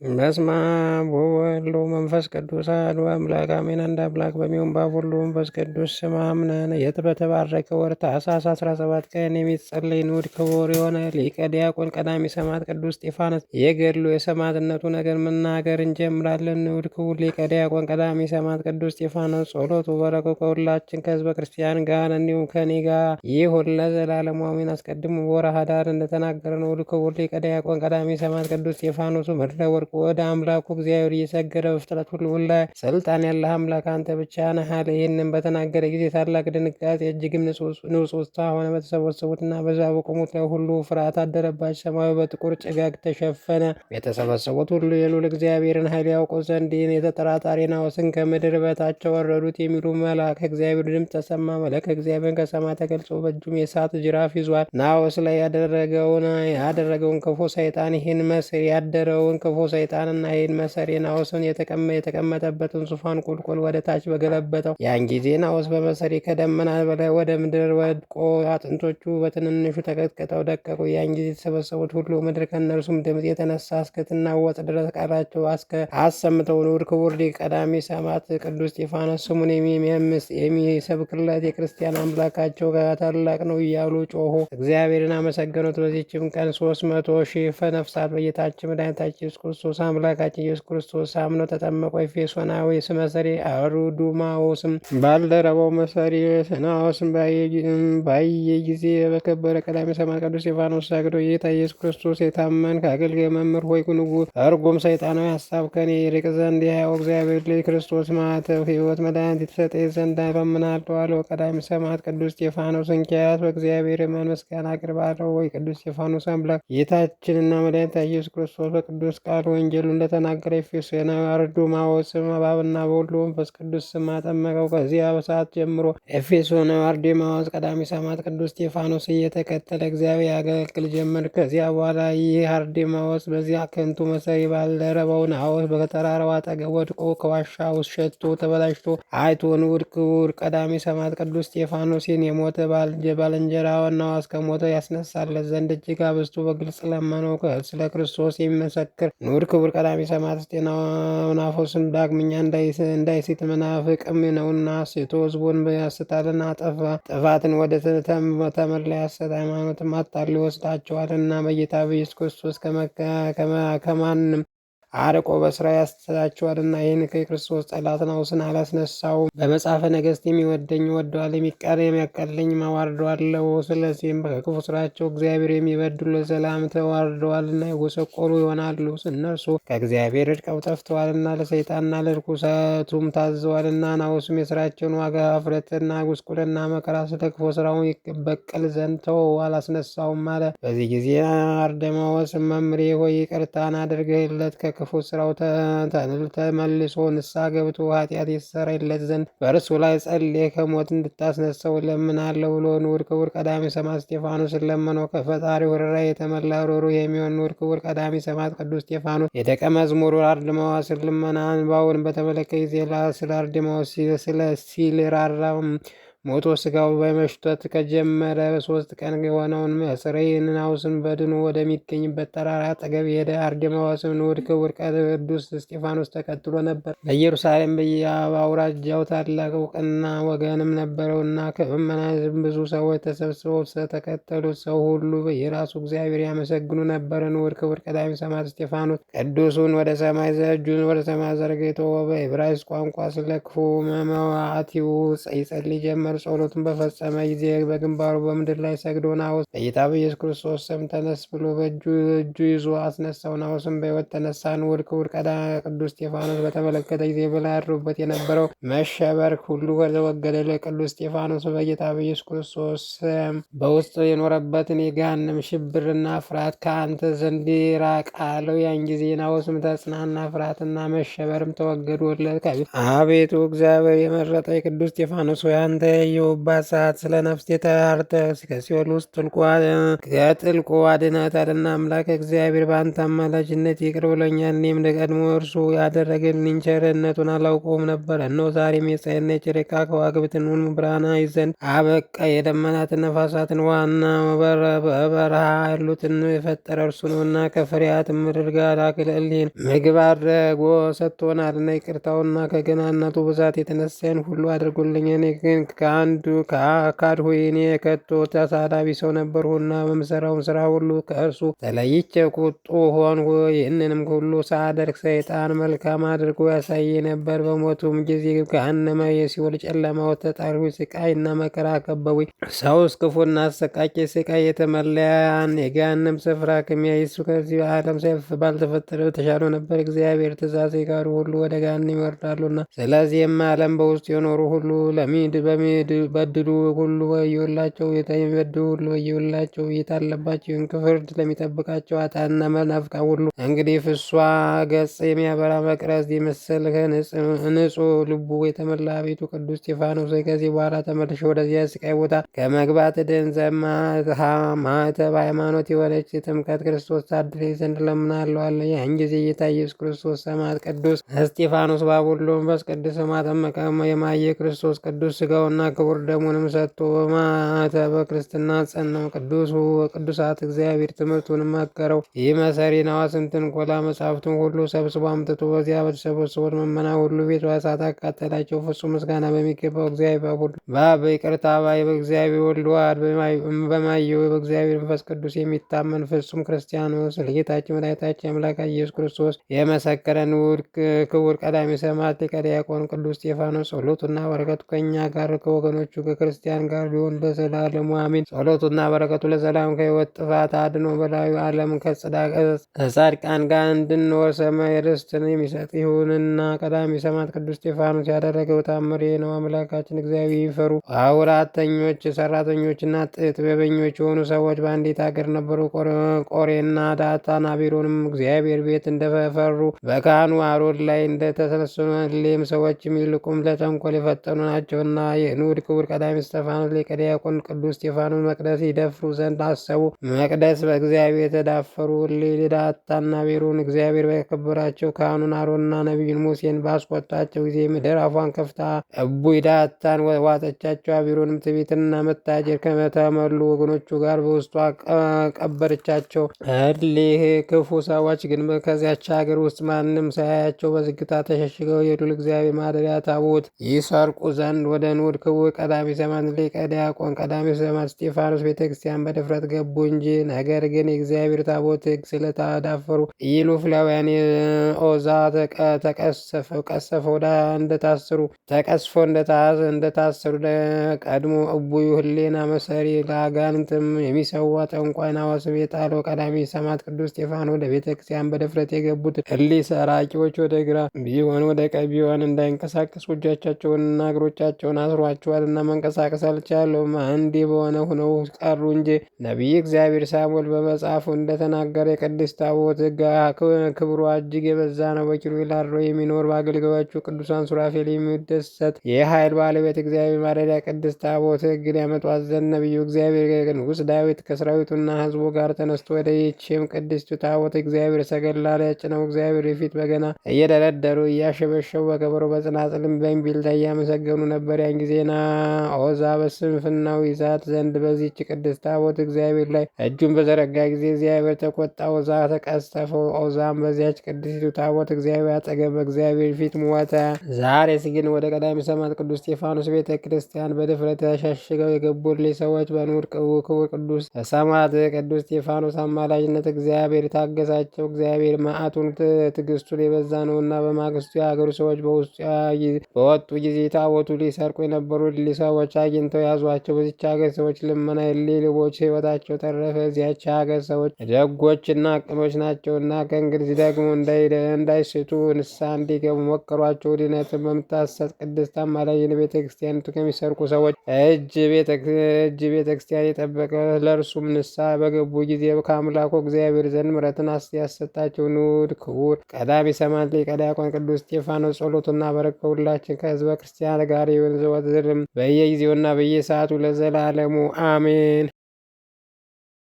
በስመ አብ ወወልድ ወመንፈስ ቅዱስ አሐዱ አምላክ አሜን። አንድ አምላክ በሚሆን በአብ ወልድ ወመንፈስ ቅዱስ ስም አምነን በተባረከ ወር ታኅሳስ 17 ቀን የሚጸለይ ንዑድ ክቡር የሆነ ሊቀ ዲያቆን ቀዳሚ ሰማዕት ቅዱስ እስጢፋኖስ የገድሉ የሰማዕትነቱ ነገር መናገር እንጀምራለን። ንዑድ ክቡር ሊቀ ዲያቆን ቀዳሚ ሰማዕት ቅዱስ እስጢፋኖስ ጸሎቱ በረከቱ ከሁላችን ከሕዝበ ክርስቲያን ጋር እንዲሁም ከኔ ጋር ይሁን ለዘላለሙ አሜን። አስቀድሞ በወርኃ ኅዳር እንደተናገረ ንዑድ ክቡር ሊቀ ዲያቆን ቀዳሚ ሰማዕት ቅዱስ እስጢፋኖስ ምድረ ወርቅ ወደ አምላኩ እግዚአብሔር እየሰገደ በፍጥረት ሁሉ ላይ ስልጣን ያለህ አምላክ አንተ ብቻ ነህ አለ። ይህንን በተናገረ ጊዜ ታላቅ ድንጋጤ እጅግም ንውጽውጽታ ሆነ። በተሰበሰቡትና በዛ በቆሙት ላይ ሁሉ ፍርሃት አደረባቸው። ሰማዩ በጥቁር ጭጋግ ተሸፈነ። የተሰበሰቡት ሁሉ የልዑል እግዚአብሔርን ኃይል ያውቁ ዘንድ ይህን የተጠራጣሪ ናዖስን ከምድር በታች ወረዱት የሚሉ መልአከ እግዚአብሔር ድምፅ ተሰማ። መልአከ እግዚአብሔር ከሰማይ ተገልጾ በእጁም የእሳት ጅራፍ ይዟል። ናዖስ ላይ ያደረገውን ክፉ ሰይጣን ይህን መስር ያደረውን ክፉ ሰይጣንና ይህን መሰሪ ናዖስን የተቀመጠበትን ዙፋን ቁልቁል ወደ ታች በገለበጠው። ያን ጊዜ ናዖስ በመሰሪ ከደመና በላይ ወደ ምድር ወድቆ አጥንቶቹ በትንንሹ ተቀጥቅጠው ደቀቁ። ያን ጊዜ የተሰበሰቡት ሁሉ ምድር ከእነርሱም ድምፅ የተነሳ እስክትናወጥ ድረስ ቃላቸው አሰምተው ንዑድ ክቡር ሊቅ ቀዳሚ ሰማዕት ቅዱስ እስጢፋኖስ ስሙን የሚሰብክለት የክርስቲያን አምላካቸው ታላቅ ነው እያሉ ጮሁ፣ እግዚአብሔርን አመሰገኑት። በዚችም ቀን 300,000 ነፍሳት በጌታችን መድኃኒታችን ኢየሱስ ክርስቶስ አምላካችን ኢየሱስ ክርስቶስ አምነው ተጠመቁ። ኤፌሶናዊ መሰሪ አርዱማዎስም ባልደረባው መሰሪ ናዖስም ባየ ጊዜ በከበረ ቀዳሚ ሰማዕት ቅዱስ እስጢፋኖስ ሰግዶ ጌታ ኢየሱስ ክርስቶስ የታመንክ አገልጋይ መምህር ሆይ ንጉሥ እርጉም ሰይጣናዊ ሀሳብ ከኔ ይርቅ ዘንድ የሕያው እግዚአብሔር ልጅ ክርስቶስ ማተው ሕይወት መድኃኒት የተሰጠኝ ዘንድ እለምናለሁ አለው። ቀዳሚ ሰማዕት ቅዱስ እስጢፋኖስ እንኪያስ በእግዚአብሔር እመን ምስጋና አቅርባለሁ። ወይ ቅዱስ እስጢፋኖስ አምላክ ጌታችንና መድኃኒታችን ኢየሱስ ክርስቶስ በቅዱስ ቃል ወንጌሉ እንደተናገረ ኤፌሶናዊ አርዱማዎስም በአብና በወልድ መንፈስ ቅዱስ ስም አጠመቀው። ከዚያ ሰዓት ጀምሮ ኤፌሶናዊ አርዱማዎስ ቀዳሚ ሰማዕት ቅዱስ እስጢፋኖስ እየተከተለ እግዚአብሔር ያገለግል ጀመር። ከዚያ በኋላ ይህ አርዱማዎስ በዚያ ከንቱ መሰሪ ባልደረባው ናዖስ በተራራው አጠገብ ወድቆ ከዋሻ ውስጥ ሸቶ ተበላሽቶ አይቶ ንዑድ ክቡር ቀዳሚ ሰማዕት ቅዱስ እስጢፋኖስን የሞተ ባልንጀራውን ናዖስ ከሞተ ያስነሳለት ዘንድ እጅግ አብዝቶ በግልጽ ለመነው። ስለ ክርስቶስ የሚመሰክር ንዑድ ክቡር ቀዳሚ ሰማዕት እስጢፋኖስን ዳግመኛ እንዳይስት መናፍቅም ነውና ስቶ ሕዝቡን ያስታልና ጥፋትን ወደ ተመላ የሐሰት ሃይማኖትም አታሎ ይወስዳቸዋልና በጌታ በኢየሱስ ክርስቶስ ከማንም አርቆ በስራ ያስተዳቸዋልና። ይህን ከክርስቶስ ጠላት ናዖስን አላስነሳውም። በመጽሐፈ ነገሥት የሚወደኝ ወደዋል፣ የሚያቀለኝ አዋርደዋለሁ። ስለዚህም ከክፉ ስራቸው እግዚአብሔር የሚበድሉ ለዘላለም ተዋርደዋልና የጎሰቆሉ ይሆናሉ። እነርሱ ከእግዚአብሔር ርቀው ጠፍተዋልና ለሰይጣንና ለርኩሰቱም ታዘዋልና። ናዖስም የስራቸውን ዋጋ ኀፍረትና ጉስቁልና መከራ ስለ ክፉ ስራውን ይበቀል ዘንድ ተወው፣ አላስነሳውም አለ። በዚህ ጊዜ አርዱማዎስ መምሬ ሆይ ይቅርታን አድርገህለት ክፉ ስራው ተመልሶ ንስሐ ገብቶ ኃጢአት ይሰረይለት ዘንድ በእርሱ ላይ ጸልየ ከሞት እንድታስነሳው እለምናለሁ ብሎ ንዑድ ክቡር ቀዳሚ ሰማዕት እስጢፋኖስን ለመነው። ከፈጣሪው ርኅራኄ የተመላ ሩህሩህ የሚሆን ንዑድ ክቡር ቀዳሚ ሰማዕት ቅዱስ እስጢፋኖስ የደቀ መዝሙሩ አርዱማዎስን ልመና እንባውን በተመለከተ ጊዜ ስለ አርዱማዎስ ሲራራም ሞቶ ስጋው በመሽተት ከጀመረ 3 ቀን የሆነውን መሰሪን ናዖስን በድኑ ወደሚገኝበት ተራራ አጠገብ ሄደ። አርዱማዎስም ንዑድ ክቡር ቅዱስ እስጢፋኖስ ተከትሎ ነበር። በኢየሩሳሌም በየአውራጃው ታላቅ እውቅና ወገንም ነበረውና ከምዕመናን ብዙ ሰዎች ተሰብስበው ተከተሉት። ሰው ሁሉ በየራሱ እግዚአብሔር ያመሰግኑ ነበር። ንዑድ ክቡር ቀዳሚ ሰማዕት እስጢፋኖስ ቅዱሱን እጁን ወደ ሰማይ ዘርግቶ በዕብራይስጥ ቋንቋ ስለ ክፉ መዋዕቲው ይጸልይ ጀመር። ጸሎቱን በፈጸመ ጊዜ በግንባሩ በምድር ላይ ሰግዶ ናዖስ በጌታ በኢየሱስ ክርስቶስ ስም ተነስ ብሎ በእጁ ይዞ አስነሳው። ናዖስም በሕይወት ተነሳ። ንዑድ ክቡር ቅዱስ እስጢፋኖስ በተመለከተ ጊዜ በላይ አድሮበት የነበረው መሸበር ሁሉ ተወገደ። ቅዱስ እስጢፋኖስ በጌታ በኢየሱስ ክርስቶስ በውስጥ የኖረበትን የገሃነም ሽብርና ፍርሃት ከአንተ ዘንድ ይራቅ አለው። ያን ጊዜ ናዖስም ተጽናና፣ ፍርሃትና መሸበርም ተወገዶለት። አቤቱ እግዚአብሔር የመረጠ የቅዱስ እስጢፋኖስ ሆይ አንተ በተለየሁባት ሰዓት ስለ ነፍሴ ተራርተህ ከሲኦል ውስጥ ከጥልቁ አድናታልና አምላክ እግዚአብሔር በአንተ አማላጅነት ይቅር ብሎኛል። እኔም ቀድሞ እርሱ ያደረገልኝ ቸርነቱን አላውቀውም ነበር። እነሆ ዛሬም የፀሐይና የጨረቃ ከዋክብትን ብርሃን አይ ዘንድ አበቃ። የደመናትን ነፋሳትን ዋና በበረሃ ያሉትን የፈጠረ እርሱ ነውና ከፍሬያት ምድር ጋር አክሊልን ምግብ አድርጎ ሰጥቶናልና ይቅርታውና ከገናነቱ ብዛት የተነሳን ሁሉ አድርጎልኝ። እኔ ግን ካድሁ። እኔ ከቶ ተሳዳቢ ሰው ነበርሁና በምሰራውን ስራ ሁሉ ከእርሱ ተለይቼ ቁጡ ሆንሁ። ይህንንም ሁሉ ሳደርግ ሰይጣን መልካም አድርጎ ያሳየ ነበር። በሞቱም ጊዜ ገሃነመ የሲኦል ጨለማው ተጣልሁ። ስቃይና መከራ ከበቡኝ። ሰውስ ክፉና አሰቃቂ ስቃይ የተመለያን የገሃነም ስፍራ ከሚያይ እሱ ከዚህ ዓለም ሰይፍ ባልተፈጠረ በተሻለው ነበር። እግዚአብሔር ትእዛዝ የካዱ ሁሉ ወደ ገሃነም ይወርዳሉና። ስለዚህም ዓለም በውስጥ የኖሩ ሁሉ በድሉ ሁሉ ወዮላቸው፣ የሚበድሉ ሁሉ ወዮላቸው። እየታለባቸው ፍርድ ለሚጠብቃቸው ኃጥአንና መናፍቃን ሁሉ እንግዲህ ፍሷ ገጽ የሚያበራ መቅረዝ የመሰልህ ንጹሕ ልቡ የተመላ አቤቱ ቅዱስ እስጢፋኖስ ሆይ ከዚህ በኋላ ተመልሼ ወደዚያ ስቃይ ቦታ ከመግባት ድን ማኅተበ ሃይማኖት የሆነች ጥምቀት ክርስቶስ ታድለኝ ዘንድ እለምንሃለሁ። ያን ጊዜ ጌታ ኢየሱስ ክርስቶስ ሰማዕት ቅዱስ እስጢፋኖስ በአብ ወወልድ ወመንፈስ ቅዱስ ስም አጠመቀ። የማየ ክርስቶስ ቅዱስ ሥጋውና ክቡር ደሙንም ሰጥቶ በማኅተበ ክርስትና ጸናው። ቅዱሳት እግዚአብሔር ትምህርቱንም መከረው። ይህ መሰሪ ነዋስንትን ቆላ መጻሕፍቱን ሁሉ ሰብስቦ አምጥቶ በዚያ በተሰበሰቡት ምእመናን ሁሉ ቤት በእሳት አቃጠላቸው። ፍጹም ምስጋና በሚገባው እግዚአብሔር በአብ ይቅርታ ባይ በእግዚአብሔር ወልድ ዋሕድ በማየው በእግዚአብሔር መንፈስ ቅዱስ የሚታመን ፍጹም ክርስቲያን ስለ ጌታችን መድኃኒታችን አምላካችን ኢየሱስ ክርስቶስ የመሰከረ ንዑድ ክቡር ቀዳሜ ሰማዕት ሊቀ ዲያቆን ቅዱስ እስጢፋኖስ ጸሎቱና በረከቱ ከእኛ ጋር ከወገኖቹ ከክርስቲያን ጋር ሊሆን ለዘላለሙ አሜን። ጸሎቱና በረከቱ ለዘላለም ከሕይወት ጥፋት አድኖ በላዩ ዓለም ከጻድቃን ጋር እንድንኖር ሰማይ ርስትን የሚሰጥ ይሁንና። ቀዳሜ ሰማዕት ቅዱስ እስጢፋኖስ ያደረገው ታምር ነው። አምላካችን እግዚአብሔር ይፈሩ አውራተኞች ሰራተኞችና ጥበበኞች የሆኑ ሰዎች በአንዲት ሀገር ነበሩ። ቆሬና ዳታን አቢሮንም እግዚአብሔር ቤት እንደፈሩ በካህኑ አሮን ላይ እንደተሰለሰኑ ሌም ሰዎችም ይልቁም ለተንኮል የፈጠኑ ናቸውና የንዑድ ክቡር ቀዳሜ እስጢፋኖስ ሊቀ ዲያቆን ቅዱስ እስጢፋኖስ መቅደስ ይደፍሩ ዘንድ አሰቡ። መቅደስ በእግዚአብሔር የተዳፈሩ ዳታና አቢሮን እግዚአብሔር በከበራቸው ካህኑን አሮንና ነቢዩን ሙሴን ባስቆጣቸው ጊዜ ምድር አፏን ከፍታ እቡይ ዳታን ዋጠቻቸው። አቢሮንም ትዕቢትና መታጀር ከተመሉ ወገኖቹ ጋር በውስጧ ቀበረቻቸው። እሊህ ክፉ ሰዎች ግን ከዚያች ሀገር ውስጥ ማንም ሳያያቸው በዝግታ ተሸሽገው የዱል እግዚአብሔር ማደሪያ ታቦት ይሰርቁ ዘንድ ወደ ንዑድ ክቡር ቀዳሜ ሰማዕት ሊቀ ዲያቆን ቀዳሜ ሰማዕት እስጢፋኖስ ቤተ ክርስቲያን በድፍረት ገቡ እንጂ። ነገር ግን የእግዚአብሔር ታቦት ሕግ ስለተዳፈሩ ኢሉፍላውያን ኦዛ ቀሰፈው እንደታሰሩ ቀድሞ እቡዩ ህሌና መሰሪ ለአጋንንትም የሚሰዋ ጠንቋይ ናዖስም የጣለው ቀዳሜ ሰማዕት ቅዱስ እስጢፋኖስ ወደ ቤተ ክርስቲያን በድፍረት የገቡት እሊህ ሰራቂዎች ወደ ግራ ቢሆን ወደ ቀኝ ቢሆን እንዳይንቀሳቀሱ እጆቻቸውንና እግሮቻቸውን አስሯቸዋልና መንቀሳቀስ አልቻሉም። እንዲህ በሆነ ሆነው ቀሩ እንጂ። ነቢይ እግዚአብሔር ሳሙኤል በመጽሐፉ እንደተናገረ የቅድስት ታቦት ክብሯ እጅግ የበዛ ነው። በኪሩቤል አድሮ የሚኖር በአገልጋዮቹ ቅዱሳን ሱራፌል የሚደሰት የኃይል ባለቤት እግዚአብሔር ማደሪያ ቅድስት ታቦት ሕግን ያመጧት ዘንድ ነቢዩ እግዚአብሔር ንጉሥ ዳዊት ከሰራዊቱና ሕዝቡ ጋር ተነስቶ ወደ ይህችም ቅድስቱ ታቦት እግዚአብሔር ሰገላ ላይ ጭነው እግዚአብሔር ፊት በገና እየደረደሩ እያሸበሸቡ በከበሮ በጽናጽልም በእምቢልታ እያመሰገኑ ነበር። ያን ጊዜና ኦዛ በስንፍናው ይዛት ዘንድ በዚህች ቅድስት ታቦት እግዚአብሔር ላይ እጁን በዘረጋ ጊዜ እግዚአብሔር ተቆጣ። ኦዛ ተቀሰፈው። ኦዛም በዚያች ቅድስቱ ታቦት እግዚአብሔር አጠገብ በእግዚአብሔር ፊት ሞተ። ዛሬስ ግን ወደ ቀዳሜ ሰማዕት ቅዱስ እስጢፋኖስ ቤተ ክርስቲያን በድፍረት ተሸሽገው የገቡልኝ ሰዎች በንዑድ ክቡር ቅዱስ ሰማዕት ቅዱስ እስጢፋኖስ አማላጅነት እግዚአብሔር ታገሳቸው። እግዚአብሔር መዓቱን ትዕግስቱን የበዛ ነውና። በማግስቱ የሀገሩ ሰዎች በወጡ ጊዜ ታቦቱ ሊሰርቁ የነበሩ እሊህ ሰዎች አግኝተው ያዟቸው። በዚች ሀገር ሰዎች ልመና እሊህ ልቦች ሕይወታቸው ተረፈ። እዚያች ሀገር ሰዎች ደጎችና ቅኖች ናቸውና ከእንግዲህ ደግሞ እንዳይስቱ ንስሐ እንዲገቡ ሞከሯቸው። ድነትን በምታሰጥ ቅድስት አማላጅን ቤተ ክርስቲያኒቱ ከሚሰርቁ ሰዎች እጅ ቤተ ክርስቲያን የጠበቀ ለእርሱም ንስሐ በገቡ ጊዜ ከአምላኩ እግዚአብሔር ዘንድ ምሕረትን ያሰጣቸው። ንዑድ ክቡር ቀዳሜ ሰማዕት ሊቀ ዲያቆን ቅዱስ እስጢፋኖስ ጸሎቱና በረከቱ ሁላችን ከሕዝበ ክርስቲያን ጋር ይሁን ዘወትር በየጊዜውና በየሰዓቱ ለዘላለሙ አሜን።